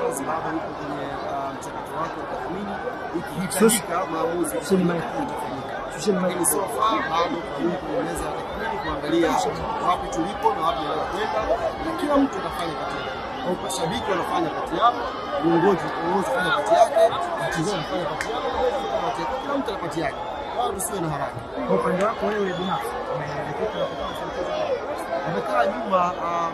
Vipers bado uko kwenye mchakato wake wa tathmini, ikihitajika maamuzi yatafanyika. Lakini so far bado tuko kwenye meza ya tathmini kuangalia wapi tulipo na wapi tunakwenda, na kila mtu atafanya kati yake. Au mashabiki wanafanya kati yao, uongozi unafanya kati yake, wachezaji wanafanya kati yao, kila mtu ana kati yake. Bado tusiwe na haraka. Kwa upande wako wewe binafsi amekaa nyuma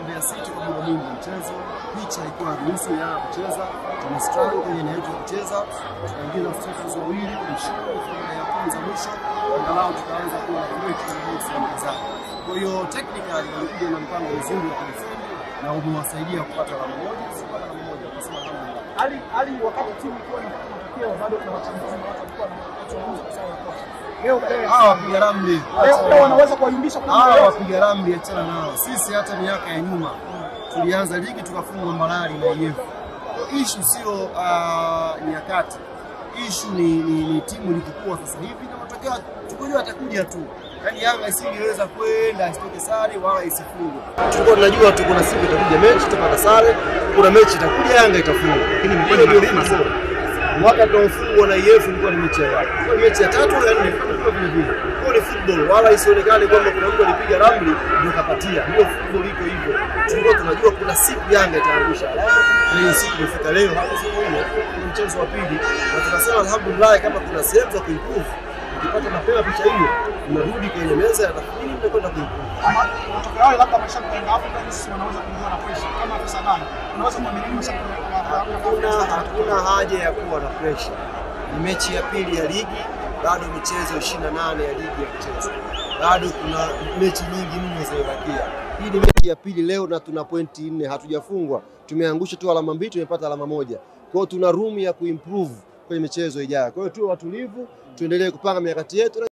Mbeya City kwa muda mwingi mchezo, picha ikiwa ruhusu ya kucheza, tuna struggle kwenye eneo la kucheza, tukaingiza strikers wawili mshindi kwa ya kwanza mwisho, angalau tukaanza kuwa threat na box ya mchezaji. Kwa hiyo technically walikuja na mpango mzuri wa kudefend na umewasaidia kupata alama moja, kupata alama moja kwa sababu hali wakati timu ikiwa na matokeo bado kuna wachambuzi na watu walikuwa wanachunguza kwa sababu leo wapiga ramli wanaweza kuwayumbisha kwa wapiga ramli, achana nao. Sisi hata miaka ya nyuma tulianza ligi tukafungwa Mbalali na IF. Issue sio nyakati, issue ni timu ilikuwa sasa hivi na matokeo tukijua atakuja tu. Yaani Yanga isingeweza kwenda isitoke sare wala isifungwe. Tulikuwa tunajua tu kuna siku itakuja mechi tutapata sare, kuna mechi itakuja Yanga itafungwa. Lakini mpira ndio hivyo. Mwaka tunaofungwa na IF ilikuwa ni mechi ya wapi? Kwa mechi ya 3 au ya 4 kwa vile. Kwa ni football, wala isionekane kwamba kuna mtu alipiga ramli ndio kapatia. Ndio football iko hivyo. Tulikuwa tunajua kuna siku Yanga itaangusha alama. Na hiyo siku imefika leo hapo sio ni mchezo wa pili. Na tunasema alhamdulillah kama kuna sehemu za kuimprove. Ukipata mapema picha hiyo, unarudi kwenye meza ya tathmini mnakwenda kuimprove. Matokeo hayo labda mashabiki wa Africans wanaweza kuingia na pressure kama afisa gani? Unaweza kuamini mashabiki hakuna haja ya kuwa na pressure. Ni mechi ya pili ya ligi, bado michezo 28 ya ligi ya kucheza. Bado kuna mechi nyingi mno zinazobakia. Hii ni mechi ya pili leo na tuna pointi 4, hatujafungwa. Tumeangusha tu alama 2, tumepata alama 1. Kwa hiyo tuna room ya kuimprove kwenye michezo ijayo. Kwa hiyo tuwe watulivu, tuendelee kupanga mikakati yetu.